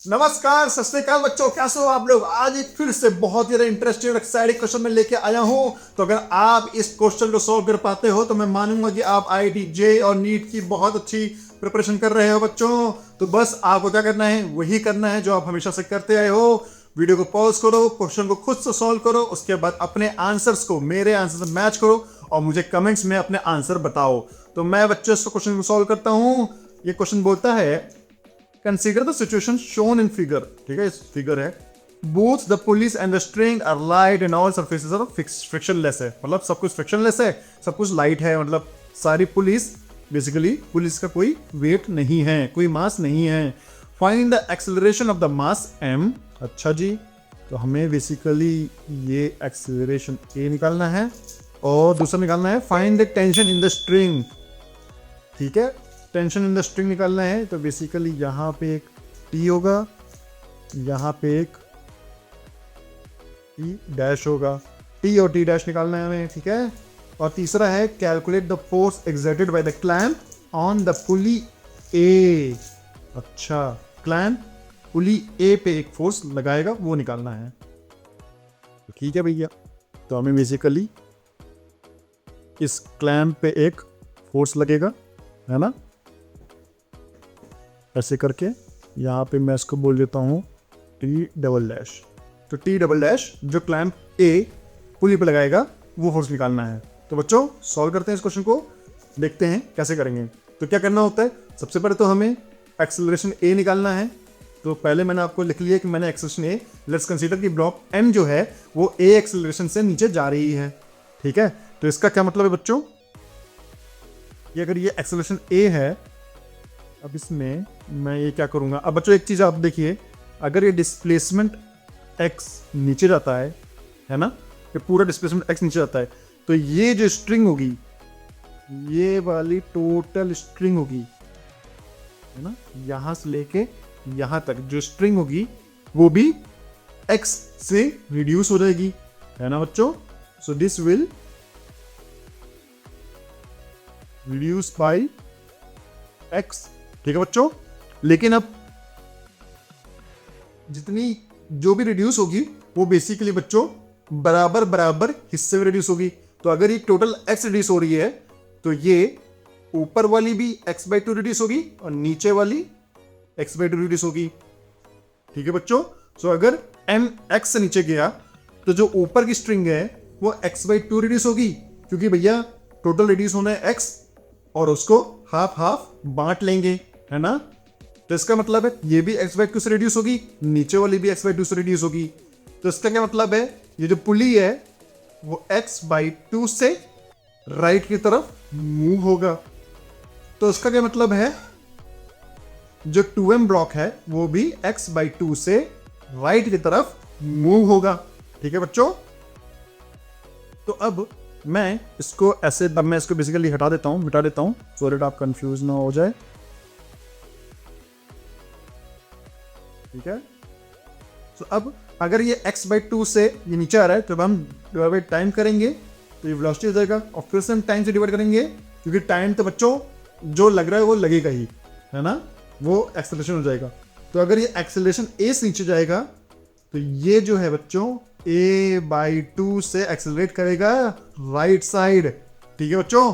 नमस्कार, सत श्री अकाल बच्चों, कैसे हो आप लोग। आज एक फिर से बहुत ही इंटरेस्टिंग और एक्साइटिंग क्वेश्चन में लेके आया हूं। तो अगर आप इस क्वेश्चन को सॉल्व कर पाते हो तो मैं मानूंगा कि आप आईआईटी जे और नीट की बहुत अच्छी प्रिपरेशन कर रहे हो बच्चों। तो बस आपको क्या करना है, वही करना है जो आप हमेशा से करते आए हो। वीडियो को पॉज करो, क्वेश्चन को खुद से सॉल्व करो, उसके बाद अपने आंसर्स को मेरे आंसर से मैच करो और मुझे कमेंट्स में अपने आंसर बताओ। तो मैं बच्चों इस क्वेश्चन को सॉल्व करता हूं। ये क्वेश्चन बोलता है, consider the situation shown in figure. ठीक है, इस फिगर है, both the pulleys and the string are light and all surfaces are frictionless है। मतलब सब कुछ फ्रिक्शनलेस है, सब कुछ लाइट है। मतलब सारी पुलिस, बेसिकली पुलिस का कोई वेट नहीं है, कोई मास नहीं है। Find the acceleration of the mass m। अच्छा जी, तो हमें बेसिकली ये एक्सेलरेशन a निकालना है और दूसरा निकालना है find the tension in the string. ठीक है, टेंशन इन द स्ट्रिंग निकालना है। तो बेसिकली यहाँ पे एक T होगा, यहाँ पे एक T डैश होगा। T और T डैश निकालना है हमें। ठीक है, और तीसरा है calculate the force exerted by the clamp on the pulley A। अच्छा, क्लैंप पुली A पे एक फोर्स लगाएगा, वो निकालना है। तो ठीक है भैया, तो हमें बेसिकली इस क्लैंप पे एक फोर्स लगेगा, है ना। ऐसे करके यहाँ पे मैं इसको बोल देता हूँ T डबल डैश। तो T डबल डैश जो क्लैंप A पुली पे लगाएगा, वो फोर्स निकालना है। तो बच्चों सॉल्व करते हैं इस क्वेश्चन को, देखते हैं कैसे करेंगे। तो क्या करना होता है, सबसे पहले तो हमें एक्सेलरेशन A निकालना है। तो पहले मैंने आपको लिख लिया कि मैंने एक्सेलरेशन A, लेट्स कंसीडर कि ब्लॉक M जो है वो A एक्सेलरेशन से नीचे जा रही है। ठीक है, तो इसका क्या मतलब है बच्चों, कि अगर ये एक्सेलरेशन A है, अब इसमें मैं ये क्या करूंगा। अब बच्चों एक चीज आप देखिए, अगर ये डिस्प्लेसमेंट x नीचे जाता है ना, ये पूरा डिस्प्लेसमेंट x नीचे जाता है, तो ये जो स्ट्रिंग होगी, ये वाली टोटल स्ट्रिंग होगी, है ना, यहां से लेके यहां तक जो स्ट्रिंग होगी वो भी x से रिड्यूस हो जाएगी, है ना बच्चों। So this will reduce by x। ठीक है बच्चों, लेकिन अब जितनी जो भी रिड्यूस होगी वो बेसिकली बच्चों बराबर बराबर हिस्से में रिड्यूस होगी। तो अगर ये टोटल x रिड्यूस हो रही है तो ये ऊपर वाली भी x/2 रिड्यूस होगी और नीचे वाली x/2 रिड्यूस होगी। ठीक है बच्चों, सो अगर m x से नीचे गया तो जो ऊपर की स्ट्रिंग है वो x/2 रिड्यूस होगी, क्योंकि भैया टोटल रिड्यूस होना है x और उसको हाफ हाफ बांट लेंगे, है ना। तो इसका मतलब है ये भी x/2 से रिड्यूस होगी, नीचे वाली भी x/2 से रिड्यूस होगी। तो इसका क्या मतलब है, ये जो पुली है वो x/2 से राइट की तरफ मूव होगा। तो इसका क्या मतलब है, जो 2m ब्लॉक है वो भी x/2 से राइट की तरफ मूव होगा। ठीक है बच्चों, तो अब मैं इसको ऐसे, अब मैं इसको बेसिकली हटा देता हूं, मिटा देता हूं, सो दैट आप कंफ्यूज ना हो जाए। ठीक है, तो अब अगर ये x/2 से ये नीचे आ रहा है तो अब हम डिवाइड बाय टाइम करेंगे तो ये वेलोसिटी हो जाएगा, और फिर से हम टाइम से डिवाइड करेंगे, क्योंकि टाइम तो बच्चों जो लग रहा है वो लगेगा ही, है ना, वो एक्सेलरेशन हो जाएगा। तो अगर ये एक्सेलरेशन A से नीचे जाएगा तो ये जो है बच्चों A/2 से एक्सेलरेट करेगा राइट साइड। ठीक है बच्चों,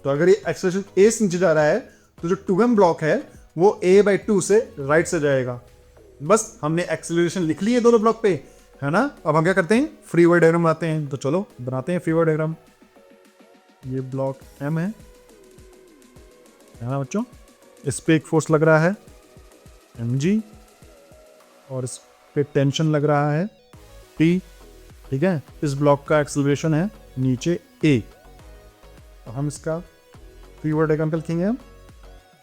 तो अगर ये एक्सेलरेशन A से नीचे जा रहा है तो जो 2m ब्लॉक है वो A/2 से राइट से जाएगा। बस हमने एक्सेलरेशन लिख ली है दोनों ब्लॉक पे, है ना। अब हम क्या करते हैं, फ्री बॉडी डायग्राम बनाते हैं। तो चलो बनाते हैं फ्री बॉडी डायग्राम। ये ब्लॉक M है ना बच्चों, इस पे एक फोर्स लग रहा है mg और इस पे टेंशन लग रहा है T। ठीक है, इस ब्लॉक का एक्सेलरेशन है नीचे A। तो हम इसका फ्री बॉडी डायग्राम लिखेंगे हम।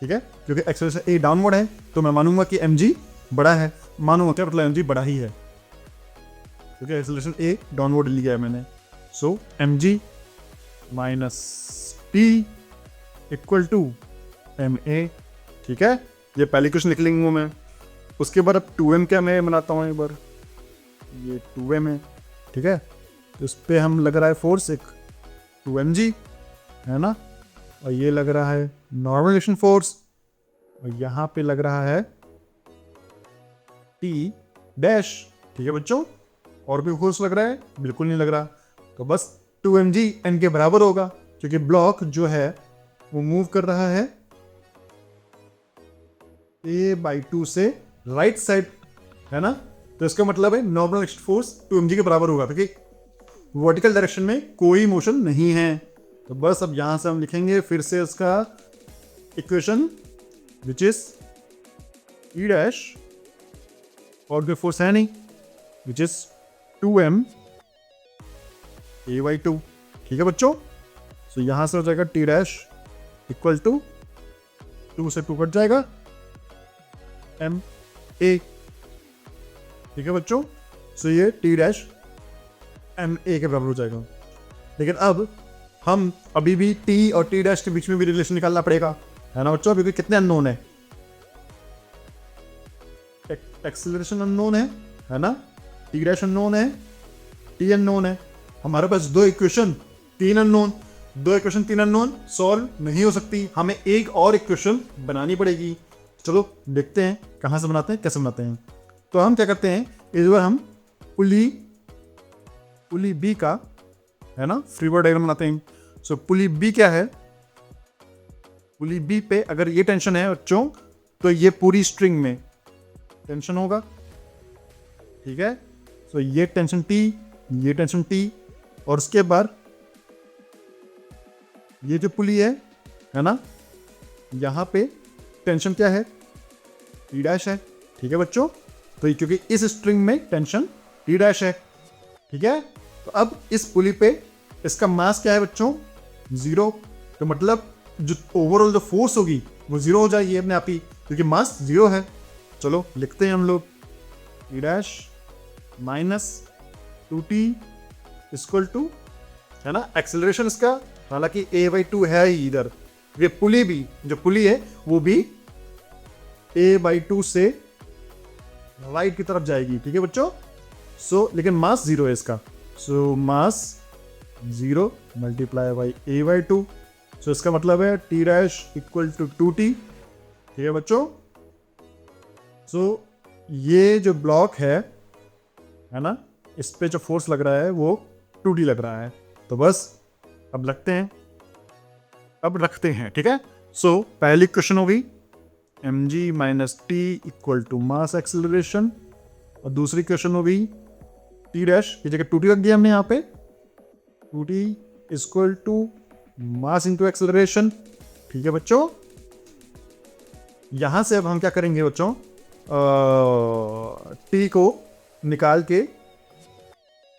ठीक है, क्योंकि एक्सेलरेशन A डाउनवर्ड है तो मैं मानूंगा कि mg बड़ा है। मानूंगा क्या मतलब, mg बड़ा ही है, क्योंकि एक्सेलरेशन A डाउनवर्ड लिया है मैंने। So mg minus T equal to ma। ठीक है, ये पहली क्वेश्चन लिख लेंगे मैं। उसके बाद अब 2m क्या मैं बनाता हूँ एक बार, ये 2m है। ठीक है, तो इस पर हम लग रहा है फोर्स एक 2mg, है ना। और ये लग रहा है नॉर्मल रिएक्शन फोर्स, और यहाँ पे लग रहा है टी डैश। ठीक है बच्चों, और भी फोर्स लग रहा है? बिल्कुल नहीं लग रहा। तो बस 2mg n के बराबर होगा, क्योंकि ब्लॉक जो है वो मूव कर रहा है a/2 से राइट साइड, है ना। तो इसका मतलब है नॉर्मल रिएक्शन फोर्स 2mg के बराबर होगा, क्योंकि वर्टिकल डायरेक्शन में कोई मोशन नहीं है। तो बस अब यहां से हम लिखेंगे फिर से इसका equation, which is E dash, और कोई फोर्स है नहीं, विच इज 2m a/2। ठीक है बच्चों, तो यहां से हो जाएगा टी डैश इक्वल टू 2 से 2 कट जाएगा m a। ठीक है बच्चों, सो ये टी डैश m a के बराबर हो जाएगा। लेकिन अब हम अभी भी t और t डैश के बीच में भी रिलेशन निकालना पड़ेगा, है ना बच्चों, क्योंकि कितने अननोन है, एक्सेलरेशन अननोन है ना, t डैश अननोन है, t अननोन है। हमारे पास दो इक्वेशन तीन अननोन सॉल्व नहीं हो सकती, हमें एक और इक्वेशन बनानी पड़ेगी। चलो देखते हैं कहां से बनाते हैं, कैसे बनाते हैं। तो हम क्या करते हैं, इस बार हम पुली बी का, है ना, फ्री बॉडी डायग्राम बनाते हैं। सो पुली बी क्या है, पुली बी पे अगर ये टेंशन है बच्चों, तो ये पूरी स्ट्रिंग में टेंशन होगा। ठीक है, सो ये टेंशन टी, ये टेंशन टी, और उसके बाद ये जो पुली है ना, यहां पे टेंशन क्या है, टी डैश है। ठीक है बच्चों, तो क्योंकि इस स्ट्रिंग में टेंशन टी डैश है। ठीक है, तो अब इस पुली पे इसका मास क्या है बच्चों, 0। तो मतलब जो ओवरऑल जो फोर्स होगी वो 0 हो जाएगी अपने आप ही, क्योंकि मास 0 है। चलो लिखते हैं हम लोग, T dash minus 2t equal to, है ना, एक्सेलरेशन इसका, हालांकि a/2 है ही इधर, ये पुली भी, जो पुली है वो भी a/2 से राइट की तरफ जाएगी। ठीक है बच्चों, सो लेकिन मास 0 है इसका, सो मास 0 मल्टीप्लाई बाई a/2। सो इसका मतलब है t dash equal to 2t। ठीक है बच्चों, सो ये जो ब्लॉक है ना, इस पे जो फोर्स लग रहा है वो 2t लग रहा है। तो बस अब रखते हैं। ठीक है, सो पहली क्वेश्चन होगी mg minus T equal to mass acceleration, और दूसरी क्वेश्चन होगी टी डैश की जगह 2t रख दिया हमने यहाँ पे, 2t equal to mass into acceleration. ठीक है बच्चों, यहां से अब हम क्या करेंगे बच्चों, टी को निकाल के,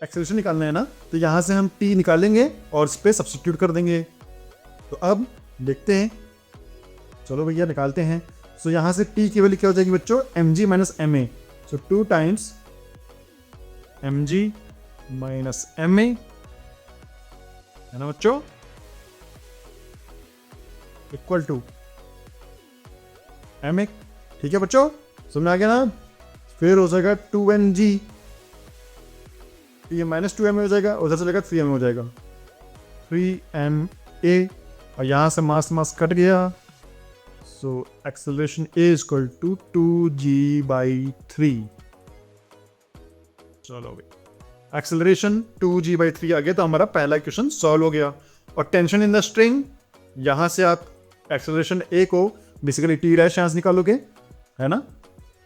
एक्सेलरेशन निकालना है ना, तो यहां से हम टी निकालेंगे और इस पे सब्स्टिट्यूट कर देंगे। तो अब देखते हैं, चलो भैया निकालते हैं। सो यहां से टी की वैल्यू क्या हो जाएगी बच्चों, mg minus M A. So 2 times mg minus M A, है ना बच्चों, इक्वल टू एम ए। ठीक है बच्चों, समझ में आ गया ना। फिर हो जाएगा 2mg, ये माइनस 2ma हो जाएगा, उधर से लेकर 3ma हो जाएगा, 3ma, और यहां से मास कट गया। So acceleration A equal to 2g/3। चलो भाई, एक्सेलरेशन 2g/3 आ गया, तो हमारा पहला इक्वेशन सॉल्व हो गया। और टेंशन इन द स्ट्रिंग, यहां से आप एक्सेलरेशन ए को बेसिकली टी डैश यहां से निकालोगे, है ना।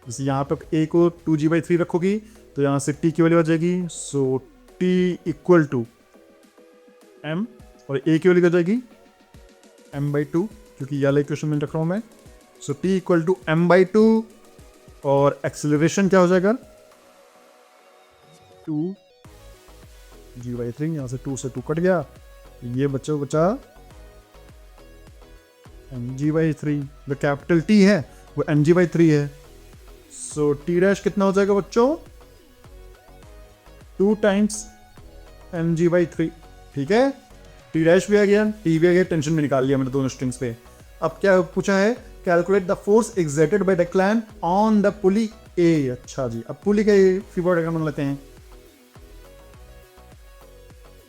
जैसे यहाँ पे ए को 2g/3 रखोगी, तो यहाँ से t की वैल्यू आ जाएगी। सो t इक्वल टू m, और a की वैल्यू क्या जाएगी, m/2, क्योंकि ये वाला इक्वेशन में रख रहा हूँ मैं। सो t इक्वल टू m/2, और एक्सेलरेशन क्या हो जाएगा, 2g/3, यहाँ से 2 से 2 कट गया, ये बचा mg/3। जो कैपिटल T है वो mg/3 है। सो t डैश कितना हो जाएगा बच्चों, 2 टाइम्स mg/3। ठीक है, t डैश भी आ गया, t भी आ गया, टेंशन भी निकाल लिया मैंने दोनों स्ट्रिंग्स पे। अब क्या पूछा है, calculate the force exerted by the clamp on the pulley A. अच्छा जी, अब पुली का फ्री बॉडी डायग्राम बना लेते हैं।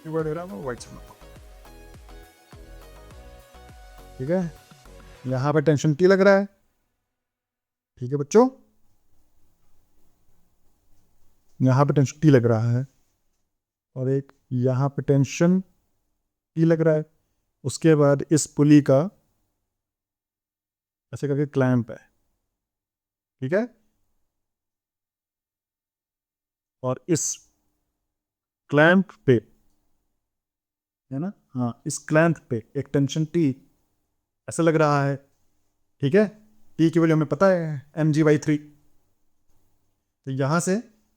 फ्री बॉडी डायग्राम व्हाइट से ठीक है, यहाँ पे टेंशन टी लग रहा है, ठीक है बच्चों, यहाँ पे टेंशन टी लग रहा है और एक यहाँ पे टेंशन टी लग रहा है। उसके बाद इस पुली का ऐसे करके क्लैंप है, ठीक है, और इस क्लैंप पे है ना, हाँ, इस क्लैंप पे एक टेंशन टी ऐसा लग रहा है, ठीक है। टी की वैल्यू हमें पता है mg/3। तो यहां से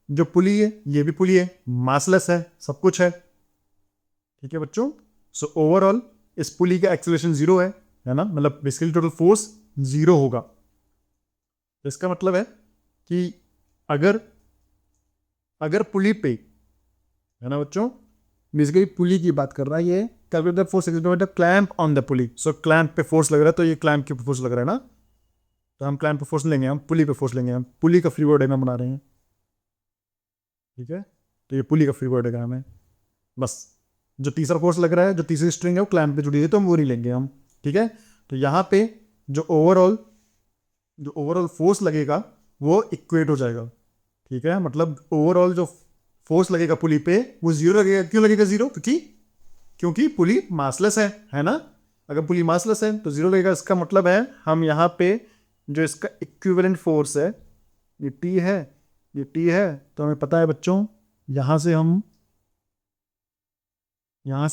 जो पुली है ये भी पुली है, मासलेस है, सब कुछ है, ठीक है बच्चों। सो ओवरऑल इस पुली का एक्सेलरेशन 0 है ना, मतलब बेसिकली टोटल फोर्स 0 होगा। तो इसका मतलब है कि अगर पुली पे है ना बच्चों, बेसिकली पुली की बात कर रहा है ये, calculate the force exerted clamp on the pulley. So clamp पे फोर्स लग रहा है, तो ये क्लैंप के फोर्स लग रहा है ना, तो हम क्लैंप पे फोर्स लेंगे, हम पुली पे फोर्स लेंगे, हम पुली का फ्री बॉडी डायग्राम बना रहे हैं, ठीक है। तो ये पुली का फ्री बॉडी डायग्राम है, बस जो तीसरा फोर्स लग रहा है, जो तीसरी स्ट्रिंग है वो क्लैंप पे जुड़ी है, तो हम वो नहीं लेंगे हम, ठीक है। तो यहाँ पे जो ओवरऑल फोर्स लगेगा वो इक्वेट हो जाएगा, ठीक है। मतलब ओवरऑल जो फोर्स लगेगा पुली पे वो 0 लगेगा। क्यों लगेगा 0? क्योंकि पुली मासलेस है ना। अगर पुली मासलेस है तो 0 लगेगा। इसका मतलब है हम यहाँ पे जो इसका इक्विवेलेंट फोर्स है, ये टी है, तो हमें पता है बच्चों, यहाँ से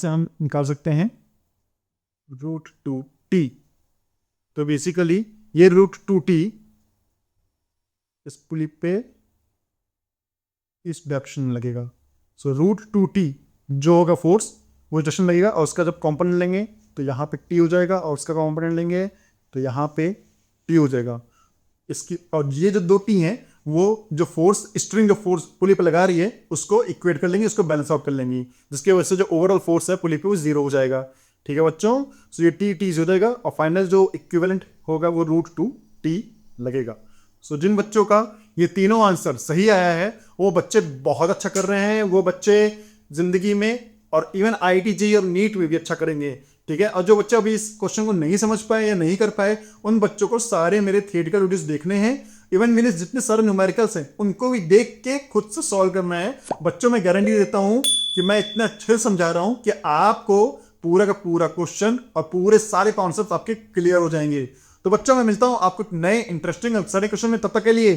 हम निकाल सकते हैं √2t। तो बेसिकली ये √2t इस पुली पे इस डायरेक्शन में लगेगा। सो √2t जो होगा फोर्स वो डायरेक्शन लगेगा, और उसका जब कॉम्पोनेंट लेंगे तो यहाँ पे t हो जाएगा, और उसका कॉम्पोनेंट लेंगे तो यहाँ पे t हो जाएगा। इसकी और ये जो दो t हैं वो जो फोर्स स्ट्रिंग जो फोर्स पुली पे लगा रही है उसको इक्वेट कर लेंगे, उसको बैलेंस आउट कर लेंगे, जिसकी वजह से जो ओवरऑल फोर्स है पुली पे वो 0 हो जाएगा, ठीक है बच्चों। सो ये टी हो जाएगा, और फाइनल जो इक्विवेलेंट होगा वो √2t लगेगा। सो जिन बच्चों का ये तीनों आंसर सही आया है वो बच्चे बहुत अच्छा कर रहे हैं, वो बच्चे जिंदगी में और इवन IIT JEE और नीट में भी अच्छा करेंगे, ठीक है। और जो बच्चे अभी इस क्वेश्चन को नहीं समझ पाए या नहीं कर पाए, उन बच्चों को सारे मेरे थियरिटिकल वीडियोस देखने हैं, इवन मेरे जितने सारे न्यूमेरिकल्स हैं उनको भी देख के खुद से सॉल्व करना है। बच्चों मैं गारंटी देता हूं कि मैं इतने अच्छे से समझा रहा हूं कि आपको पूरा का पूरा क्वेश्चन और पूरे सारे कॉन्सेप्ट आपके क्लियर हो जाएंगे। तो बच्चों मैं मिलता हूं आपको नए इंटरेस्टिंग और सारे क्वेश्चन में, तब तक के लिए